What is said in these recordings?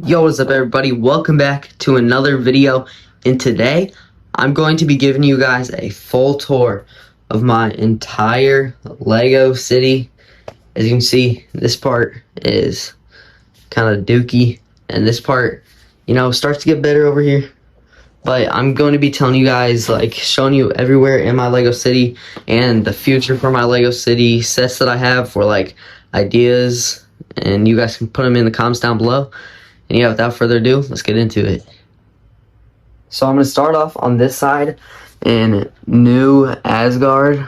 Yo, what's up everybody? Welcome back to another video, and today I'm going to be giving you guys a full tour of my entire Lego city. As you can see, this part is kind of dookie, and this part, starts to get better over here. But I'm going to be telling you guys, showing you everywhere in my Lego city and the future for my Lego city, sets that I have for ideas, and you guys can put them in the comments down below. And yeah, without further ado, let's get into it. So I'm going to start off on this side in New Asgard.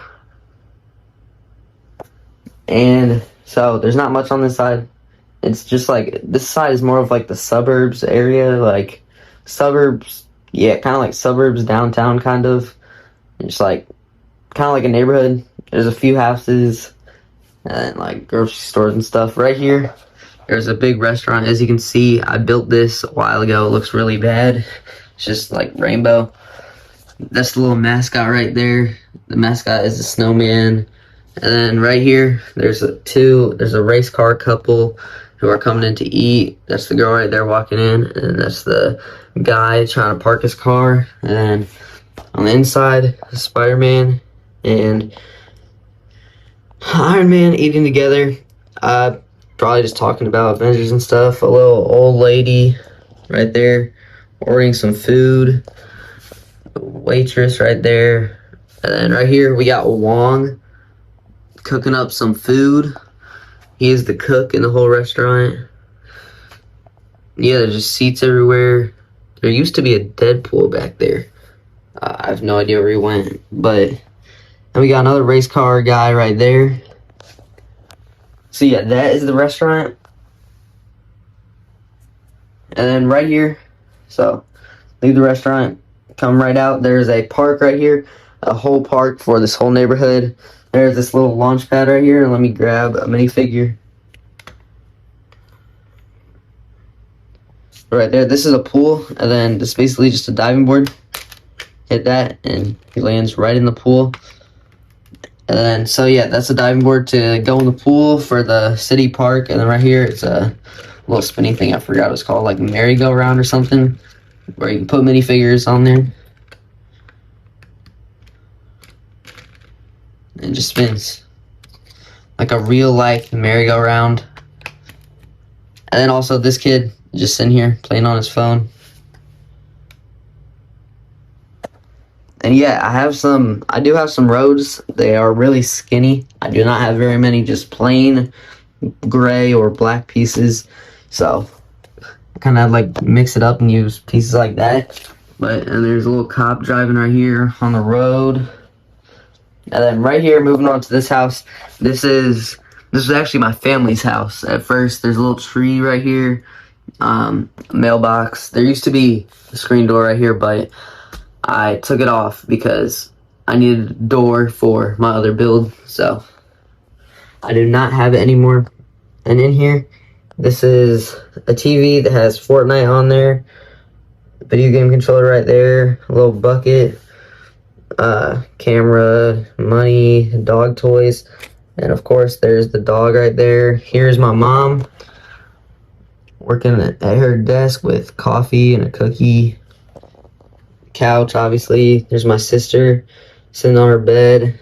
And so there's not much on this side. It's just this side is more of the suburbs area, suburbs, yeah, kind of like suburbs, downtown kind of. It's kind of like a neighborhood. There's a few houses and grocery stores and stuff. Right here, there's a big restaurant. As you can see, I built this a while ago. It looks really bad. It's just rainbow. That's the little mascot right there. The mascot is a snowman. And then right here, there's a race car couple who are coming in to eat. That's the girl right there walking in, and that's the guy trying to park his car. And then on the inside, Spider-Man and Iron Man eating together. Probably just talking about Avengers and stuff. A little old lady right there ordering some food. A waitress right there. And then right here we got Wong cooking up some food. He is the cook in the whole restaurant. Yeah, there's just seats everywhere. There used to be a Deadpool back there. I have no idea where he went. But and we got another race car guy right there. So yeah, that is the restaurant. And then right here, so leave the restaurant, come right out. There's a park right here, a whole park for this whole neighborhood. There's this little launch pad right here. Let me grab a minifigure. Right there, this is a pool, and then this is basically just a diving board. Hit that, and he lands right in the pool. And then, so yeah, that's a diving board to go in the pool for the city park. And then right here, it's a little spinning thing. I forgot what it's called, like merry-go-round or something, where you can put minifigures on there. And it just spins like a real-life merry-go-round. And then also this kid just sitting here playing on his phone. And yeah, I do have some roads. They are really skinny. I do not have very many just plain gray or black pieces. So I kind of mix it up and use pieces like that. And there's a little cop driving right here on the road. And then right here, moving on to this house. This is actually my family's house. At first, there's a little tree right here. Mailbox. There used to be a screen door right here, but I took it off because I needed a door for my other build, so I do not have it anymore. And in here, this is a TV that has Fortnite on there, video game controller right there, a little bucket, camera, money, dog toys, and of course there's the dog right there. Here's my mom working at her desk with coffee and a cookie. Couch, obviously. There's my sister sitting on her bed.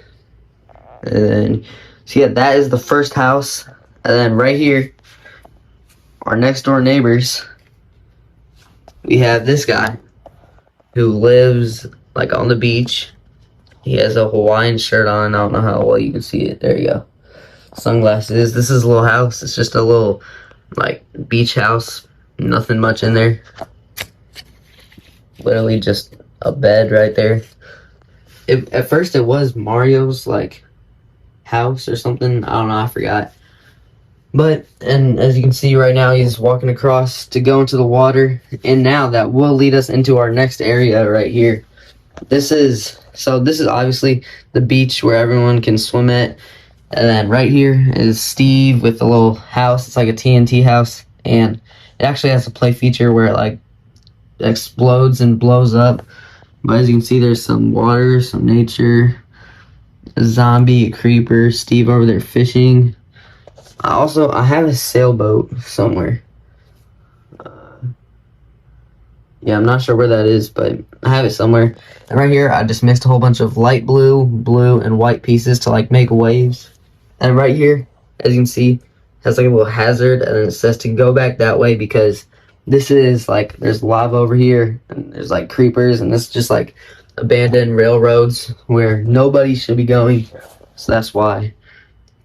And then, so yeah, that is the first house. And then right here, our next door neighbors, we have this guy who lives on the beach. He has a Hawaiian shirt on. I don't know how well you can see it. There you go. Sunglasses. This is a little house. It's just a little beach house. Nothing much in there. Literally just a bed right there. At first it was Mario's house or something. I don't know, I forgot. And as you can see right now, he's walking across to go into the water. And now that will lead us into our next area right here. This is obviously the beach where everyone can swim at. And then right here is Steve with a little house. It's like a TNT house. And it actually has a play feature where it explodes and blows up. But as you can see, there's some water, some nature, a zombie, a creeper, Steve over there fishing. I have a sailboat somewhere. Yeah, I'm not sure where that is, but I have it somewhere. And right here, I just mixed a whole bunch of light blue, blue, and white pieces to like make waves. And right here, as you can see, it has like a little hazard, and then it says to go back that way because this is like, there's lava over here, and there's like creepers, and this is just like abandoned railroads where nobody should be going. So that's why it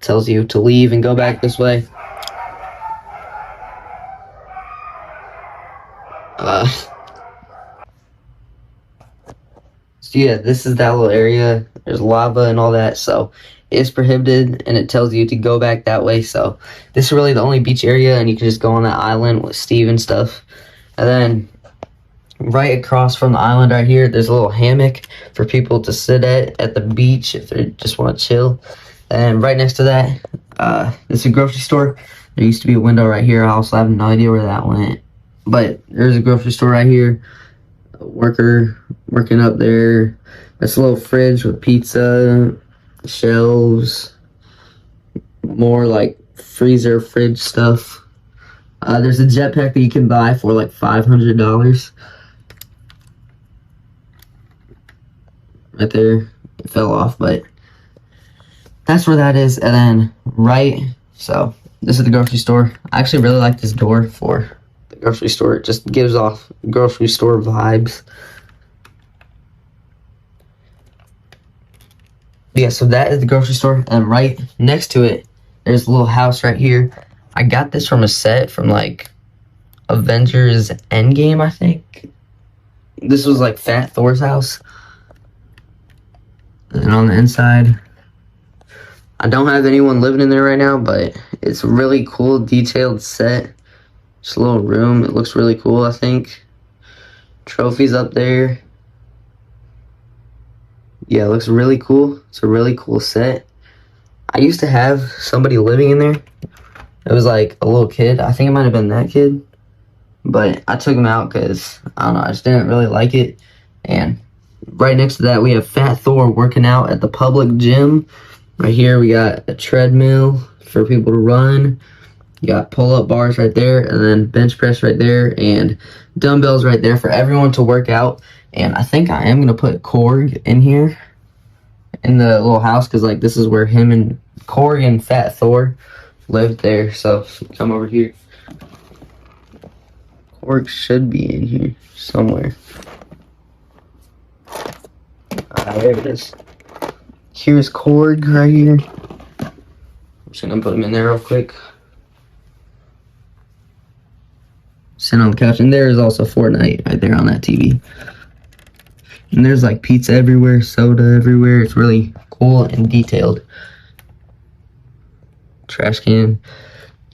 tells you to leave and go back this way. So yeah, this is that little area. There's lava and all that, so it's prohibited, and it tells you to go back that way. So this is really the only beach area, and you can just go on that island with Steve and stuff. And then right across from the island right here, there's a little hammock for people to sit at the beach if they just want to chill. And right next to that, this is a grocery store. There used to be a window right here. I also have no idea where that went. But there's a grocery store right here. A worker working up there. That's a little fridge with pizza, shelves, more like freezer fridge stuff. There's a jetpack that you can buy for like $500. Right there, it fell off, but that's where that is. And then so this is the grocery store. I actually really like this door for the grocery store. It just gives off grocery store vibes. Yeah, so that is the grocery store, and right next to it, there's a little house right here. I got this from a set from like Avengers Endgame, I think. This was like Fat Thor's house. And on the inside, I don't have anyone living in there right now, but it's a really cool detailed set. Just a little room. It looks really cool, I think. Trophies up there. Yeah, it looks really cool. It's a really cool set. I used to have somebody living in there. It was like a little kid. I think it might have been that kid. But I took him out because, I don't know, I just didn't really like it. And right next to that, we have Fat Thor working out at the public gym. Right here, we got a treadmill for people to run. You got pull-up bars right there, and then bench press right there, and dumbbells right there for everyone to work out. And I think I am going to put Korg in here in the little house because, like, this is where him and Korg and Fat Thor lived there. So come over here. Korg should be in here somewhere. There it is. Here's Korg right here. I'm just going to put him in there real quick. Sitting on the couch. And there is also Fortnite right there on that TV. And there's like pizza everywhere, soda everywhere. It's really cool and detailed. Trash can.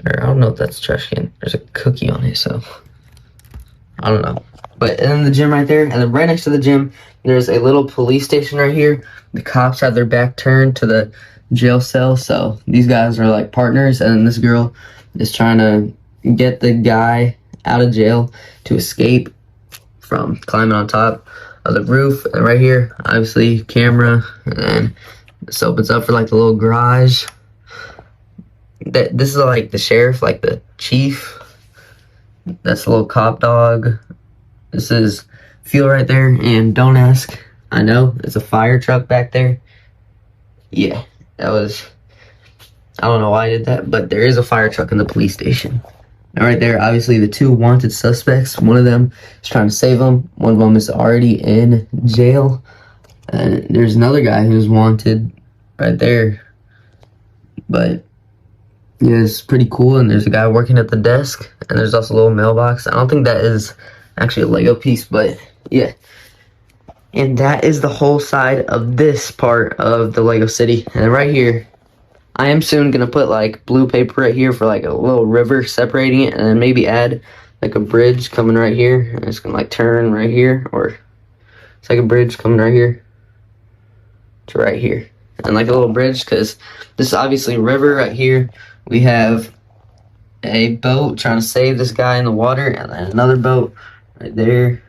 Or I don't know if that's a trash can. There's a cookie on it, so I don't know. But and then the gym right there, and then right next to the gym, there's a little police station right here. The cops have their back turned to the jail cell, so these guys are like partners, and this girl is trying to get the guy out of jail to escape from climbing on top of the roof. And right here, obviously, camera, and then this opens up for like the little garage. This is like the sheriff, like the chief. That's a little cop dog. This is fuel right there, and don't ask. I know, it's a fire truck back there. Yeah, that was, I don't know why I did that, but there is a fire truck in the police station. And right there, obviously, the two wanted suspects. One of them is trying to save them. One of them is already in jail. And there's another guy who's wanted right there. But yeah, it's pretty cool. And there's a guy working at the desk. And there's also a little mailbox. I don't think that is actually a Lego piece, but yeah. And that is the whole side of this part of the Lego City. And right here, I am soon going to put like blue paper right here for like a little river separating it, and then maybe add like a bridge coming right here. And it's going to like turn right here, or it's like a bridge coming right here to right here. And like a little bridge, because this is obviously a river right here. We have a boat trying to save this guy in the water, and then another boat right there.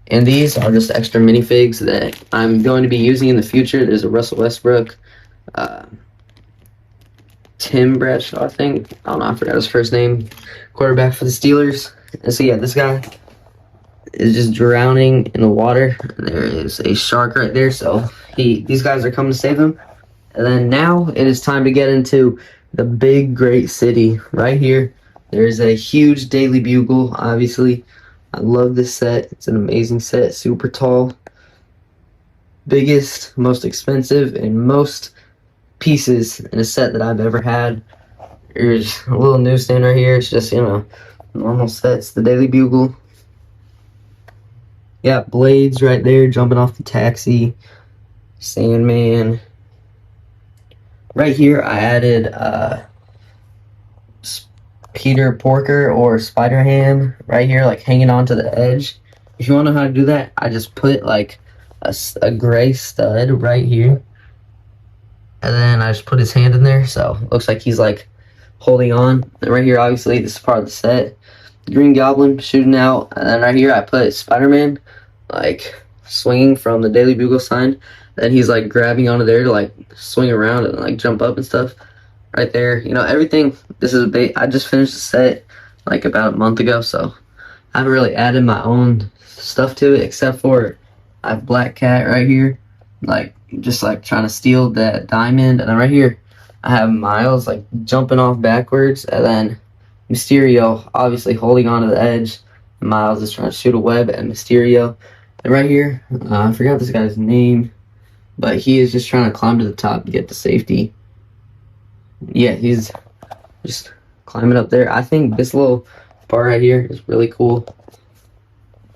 And these are just extra minifigs that I'm going to be using in the future. There's a Russell Westbrook, Tim Bradshaw, I think. I don't know, I forgot his first name. Quarterback for the Steelers. And so yeah, this guy is just drowning in the water. There is a shark right there, so these guys are coming to save him. And then now it is time to get into the big, great city. Right here, there's a huge Daily Bugle, obviously. I love this set. It's an amazing set, super tall. Biggest, most expensive, and most pieces in a set that I've ever had. There's a little newsstand right here. It's just, normal sets. The Daily Bugle. Yeah, Blades right there, jumping off the taxi. Sandman. Right here, I added Peter Porker or Spider-Ham right here, like hanging onto the edge. If you want to know how to do that, I just put like a gray stud right here. And then I just put his hand in there, so it looks like he's like holding on. And right here, obviously, this is part of the set. Green Goblin shooting out. And then right here, I put Spider-Man like swinging from the Daily Bugle sign. Then he's like grabbing onto there to like swing around and like jump up and stuff. Right there, everything. This is I just finished the set like about a month ago, so I haven't really added my own stuff to it except for I have Black Cat right here, like just like trying to steal that diamond. And then right here, I have Miles like jumping off backwards, and then Mysterio obviously holding onto the edge. And Miles is trying to shoot a web at Mysterio. And right here, I forgot this guy's name, but he is just trying to climb to the top to get the safety. Yeah, he's just climbing up there. I think this little part right here is really cool.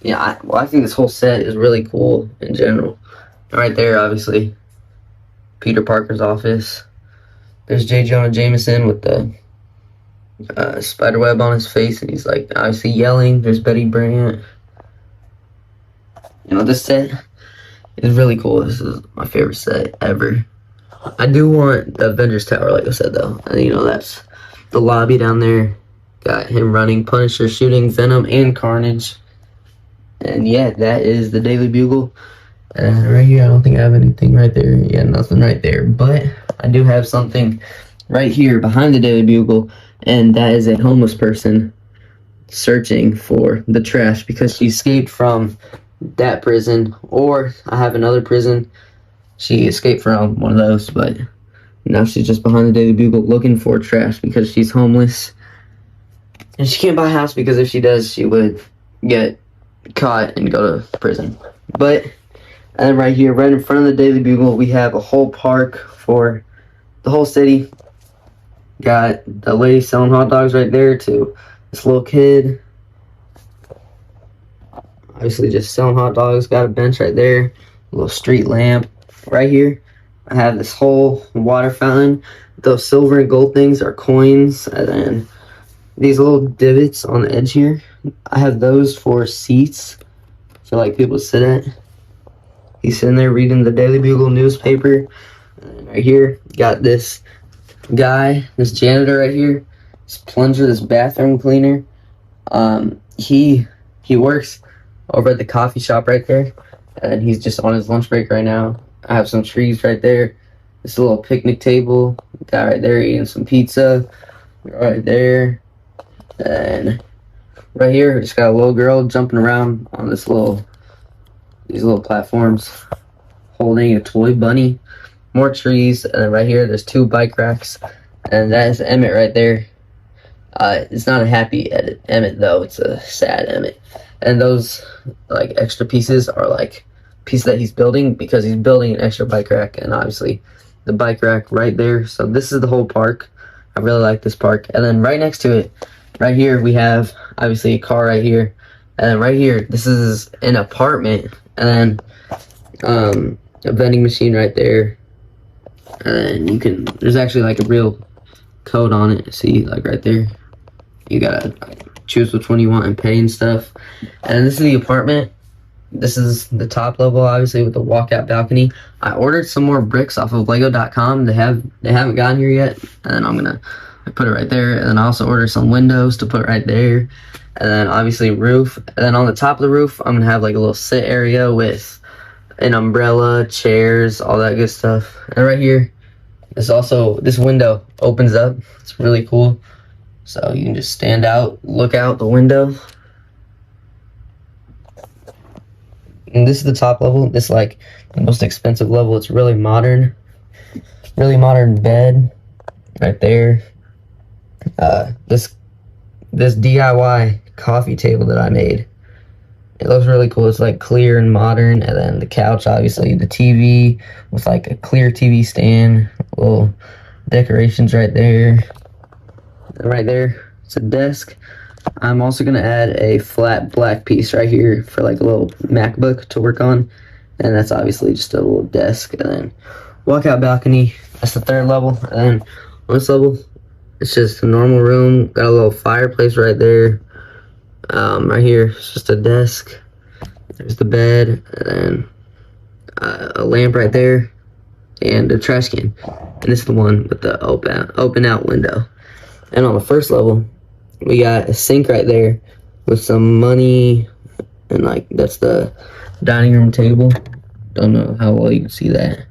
Yeah, I think this whole set is really cool in general. Right there, obviously, Peter Parker's office. There's J. Jonah Jameson with the spider web on his face, and he's like obviously yelling. There's Betty Brant. This set is really cool. This is my favorite set ever. I do want the Avengers Tower, like I said, though. And, that's the lobby down there. Got him running, Punisher shooting Venom and Carnage. And, yeah, that is the Daily Bugle. And right here, I don't think I have anything right there. Yeah, nothing right there. But I do have something right here behind the Daily Bugle. And that is a homeless person searching for the trash because she escaped from that prison. Or I have another prison. She escaped from one of those, but now she's just behind the Daily Bugle looking for trash because she's homeless. And she can't buy a house because if she does, she would get caught and go to prison. But, and then right here, right in front of the Daily Bugle, we have a whole park for the whole city. Got the lady selling hot dogs right there to this little kid. Obviously just selling hot dogs. Got a bench right there. A little street lamp. Right here, I have this whole water fountain. Those silver and gold things are coins. And then these little divots on the edge here, I have those for seats for like people to sit at. He's sitting there reading the Daily Bugle newspaper. And right here, got this guy, this janitor right here, this plunger, this bathroom cleaner. He works over at the coffee shop right there, and he's just on his lunch break right now. I have some trees right there. This little picnic table. Guy right there eating some pizza. Right there. And right here, just got a little girl jumping around on these little platforms, holding a toy bunny. More trees. And then right here, there's 2 bike racks. And that is Emmett right there. It's not a happy Emmett, though. It's a sad Emmett. And those like extra pieces are like piece that he's building because he's building an extra bike rack, and obviously the bike rack right there. So this is the whole park. I really like this park. And then right next to it, right here, we have obviously a car right here, and then right here, this is an apartment, and then a vending machine right there, and there's actually like a real code on it. See, like right there, you gotta choose which one you want and pay and stuff. And this is the apartment. This is the top level, obviously, with the walkout balcony. I ordered some more bricks off of Lego.com. They haven't gotten here yet, and then I'm gonna put it right there. And then I also ordered some windows to put right there, and then obviously roof. And then on the top of the roof, I'm gonna have like a little sit area with an umbrella, chairs, all that good stuff. And right here, this window opens up. It's really cool. So you can just stand out, look out the window. And this is the top level. This is like the most expensive level. It's really modern bed right there. This DIY coffee table that I made. It looks really cool. It's like clear and modern, and then the couch, obviously, the TV with like a clear TV stand, little decorations right there. And right there, it's a desk. I'm also gonna add a flat black piece right here for like a little MacBook to work on, and that's obviously just a little desk. And then walkout balcony. That's the third level. And then on this level, it's just a normal room. Got a little fireplace right there. Right here, it's just a desk. There's the bed, and then a lamp right there, and a trash can. And this is the one with the open out window. And on the first level, we got a sink right there with some money, and like that's the dining room table. Don't know how well you can see that.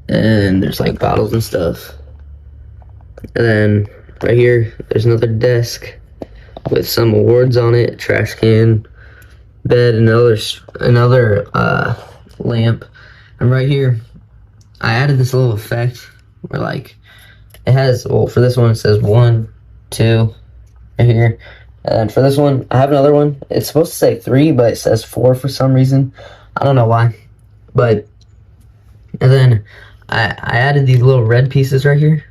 And there's like bottles and stuff. And then right here, there's another desk with some awards on it, trash can, bed, another lamp. And right here, I added this little effect where like it has, well, for this one it says 1, 2 right here. And for this one, I have another one. It's supposed to say 3, but it says 4 for some reason. I don't know why. But and then I added these little red pieces right here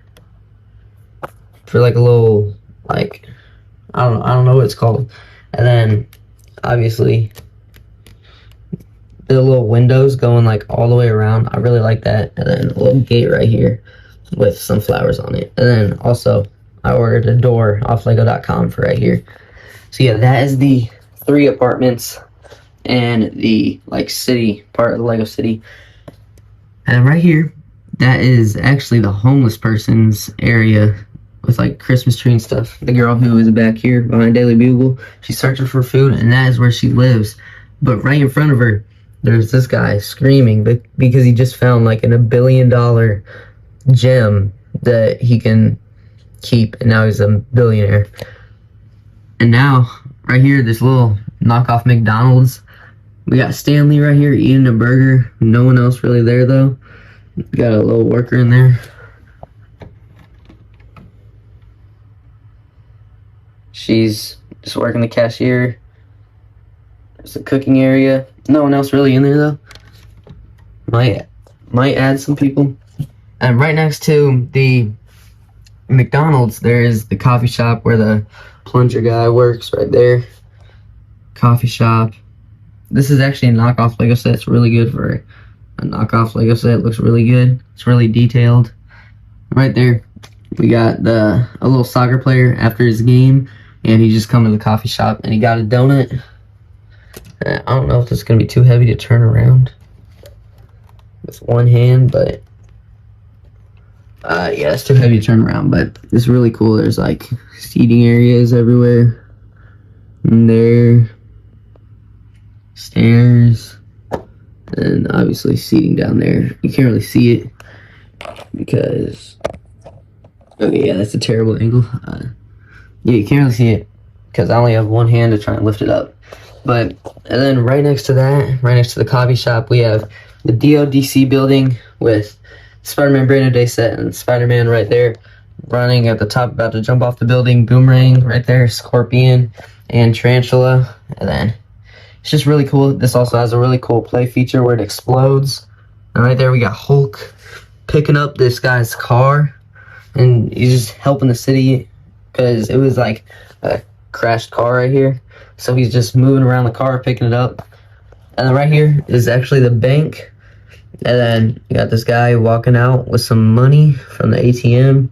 for like a little, like, I don't know what it's called. And then obviously the little windows going like all the way around. I really like that. And then a little gate right here with some flowers on it. And then also I ordered a door off lego.com for right here. So yeah, that is the 3 apartments and the like city part of the Lego City. And right here, that is actually the homeless person's area with like Christmas tree and stuff. The girl who is back here behind Daily Bugle, she's searching for food, and that is where she lives. But right in front of her, there's this guy screaming because he just found like an $1 billion gem that he can keep, and now he's a billionaire. And now, right here, this little knockoff McDonald's. We got Stanley right here eating a burger. No one else really there though. Got a little worker in there. She's just working the cashier. There's a cooking area. No one else really in there though. Might add some people. And right next to the McDonald's, there is the coffee shop where the plunger guy works right there. Coffee shop. This is actually a knockoff Lego set. It's really good for a knockoff Lego set. It looks really good. It's really detailed. Right there, we got a little soccer player after his game, and he just come to the coffee shop and he got a donut. I don't know if this is gonna be too heavy to turn around with one hand, but yeah, it's too heavy to turn around. But it's really cool. There's like seating areas everywhere, and there. Stairs, and obviously seating down there. You can't really see it because, okay, yeah, that's a terrible angle. Yeah, you can't really see it because I only have one hand to try and lift it up. But, and then right next to that, right next to the coffee shop, we have the DODC building with Spider-Man Brand New Day set and Spider-Man right there running at the top, about to jump off the building. Boomerang right there, Scorpion and Tarantula. And then it's just really cool. This also has a really cool play feature where it explodes. And right there we got Hulk picking up this guy's car. And he's just helping the city because it was like a crashed car right here. So he's just moving around the car, picking it up. And then right here is actually the bank. And then you got this guy walking out with some money from the ATM.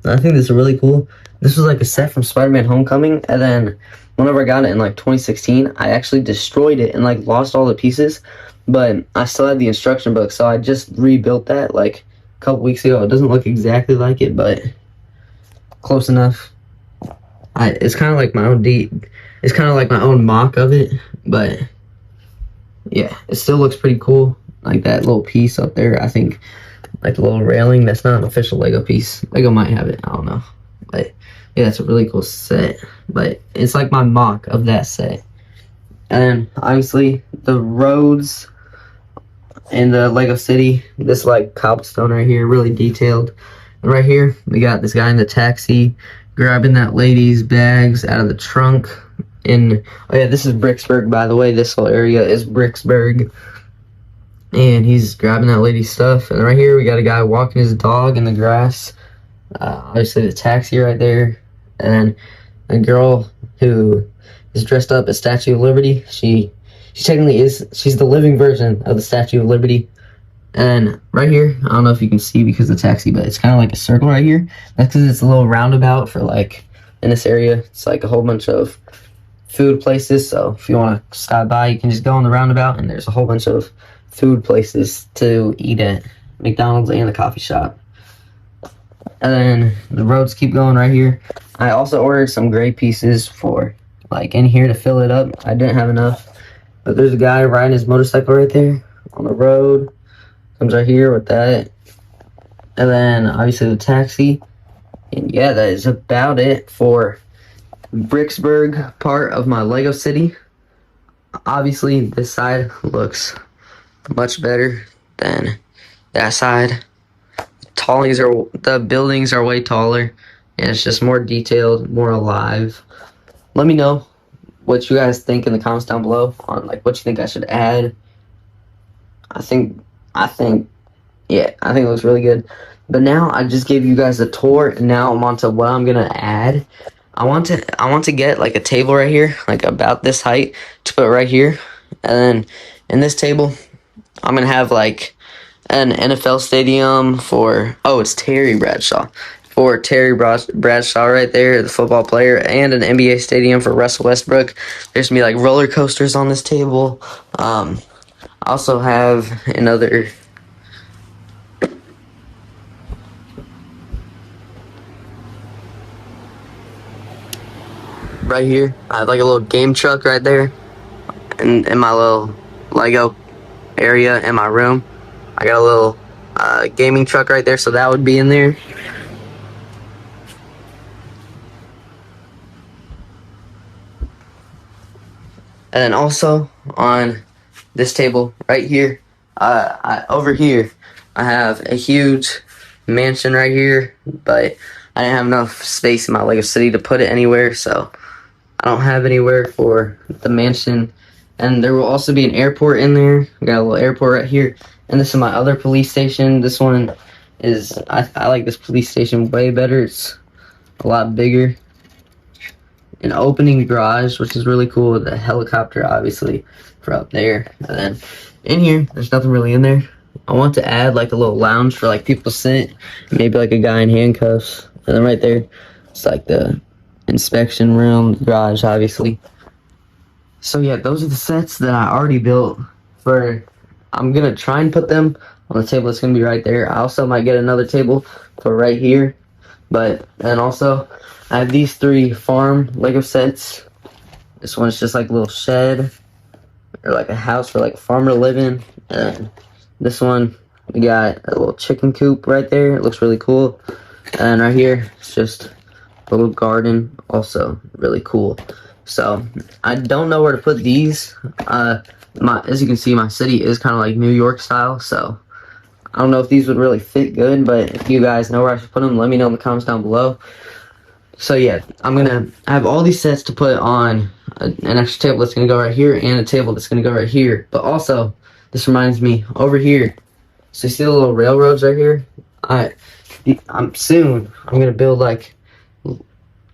And I think this is really cool. This was like a set from Spider-Man Homecoming. And then whenever I got it in like 2016, I actually destroyed it and like lost all the pieces, but I still had the instruction book, so I just rebuilt that like a couple weeks ago. It doesn't look exactly like it, but close enough. It's kind of like my own it's kind of like my own mock of it, but yeah, it still looks pretty cool. Like that little piece up there, I think, like the little railing, that's not an official Lego piece. Lego might have it, I don't know, but yeah, it's a really cool set, but it's like my mock of that set. And obviously the roads in the Lego City, this like cobblestone right here, really detailed. And right here, we got this guy in the taxi grabbing that lady's bags out of the trunk. Oh yeah, this is Bricksburg, by the way. This whole area is Bricksburg. And he's grabbing that lady's stuff. And right here, we got a guy walking his dog in the grass. Obviously, the taxi right there. And a girl who is dressed up as Statue of Liberty. She technically is. She's the living version of the Statue of Liberty. And right here, I don't know if you can see because of the taxi, but it's kind of like a circle right here. That's because it's a little roundabout for like in this area. It's like a whole bunch of food places. So if you want to stop by, you can just go on the roundabout, and there's a whole bunch of food places to eat at, McDonald's and the coffee shop. And then the roads keep going right here. I also ordered some gray pieces for like in here to fill it up. I didn't have enough, but there's a guy riding his motorcycle right there on the road. Comes right here with that. And then obviously the taxi. And yeah, that is about it for Bricksburg part of my Lego City. Obviously this side looks much better than that side. The buildings are way taller, and it's just more detailed, more alive. Let me know what you guys think in the comments down below on like what you think I should add. I think it looks really good. But now I just gave you guys a tour, and now I'm on to what I'm gonna add. I want to get like a table right here, like about this height, to put right here, and then in this table, I'm gonna have like an NFL stadium for it's Terry Bradshaw. For Terry Bradshaw right there, the football player, and an NBA stadium for Russell Westbrook. There's gonna be like roller coasters on this table. I also have another right here. I have like a little game truck right there in my little Lego area in my room. I got a little gaming truck right there, so that would be in there. And then also on this table right here, over here, I have a huge mansion right here, but I didn't have enough space in my Lego City to put it anywhere, so I don't have anywhere for the mansion. And there will also be an airport in there. I got a little airport right here. And this is my other police station. This one is, I like this police station way better. It's a lot bigger. An opening garage, which is really cool, with a helicopter, obviously, for up there. And then in here, there's nothing really in there. I want to add like a little lounge for like people to sit, maybe like a guy in handcuffs. And then right there, it's like the inspection room, garage, obviously. So yeah, those are the sets that I already built. I'm gonna try and put them on the table that's gonna be right there. I also might get another table for right here. And also, I have these 3 farm Lego sets. This one's just like a little shed, or like a house for like a farmer to live in. And this one, we got a little chicken coop right there. It looks really cool. And right here, it's just a little garden, also really cool. So I don't know where to put these. As you can see, my city is kind of like New York style, so I don't know if these would really fit good, but if you guys know where I should put them, let me know in the comments down below. So yeah, I have all these sets to put on an extra table that's gonna go right here, and a table that's gonna go right here. But also, this reminds me, over here, so you see the little railroads right here? I'm gonna build like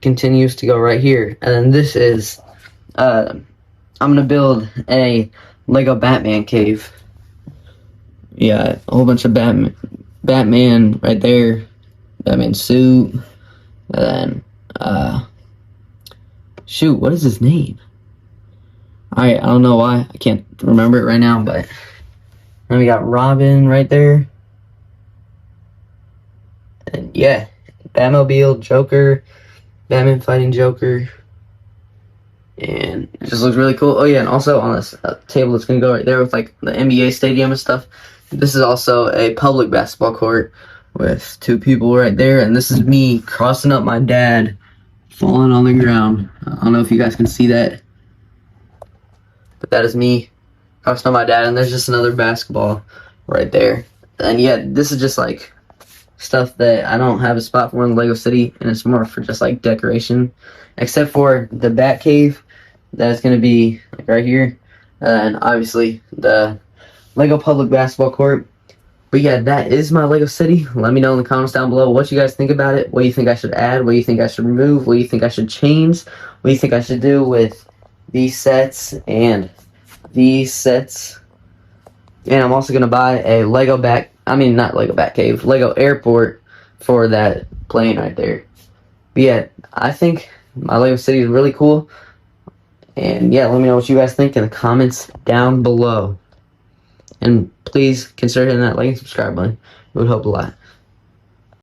continues to go right here, and then this is I'm gonna build a Lego Batman cave. Yeah, a whole bunch of Batman right there, Batman suit, and then shoot, what is his name? I don't know why I can't remember it right now, but then we got Robin right there, and yeah, Batmobile, Joker, Batman fighting Joker, and it just looks really cool. Oh yeah, and also on this table that's gonna go right there with like the NBA stadium and stuff. This is also a public basketball court with 2 people right there, and this is me crossing up my dad falling on the ground. I don't know if you guys can see that. that is me talking to my dad, and there's just another basketball right there. And yeah, this is just like stuff that I don't have a spot for in Lego City, and it's more for just like decoration, except for the Bat Cave that's going to be like right here, and obviously the Lego Public Basketball Court. But yeah, that is my Lego City. Let me know in the comments down below what you guys think about it. What do you think I should add? What do you think I should remove? What do you think I should change? What do you think I should do with these sets and these sets? And I'm also going to buy a not Lego Batcave, Lego Airport for that plane right there. But yeah, I think my Lego City is really cool. And yeah, let me know what you guys think in the comments down below. And please consider hitting that like and subscribe button. It would help a lot.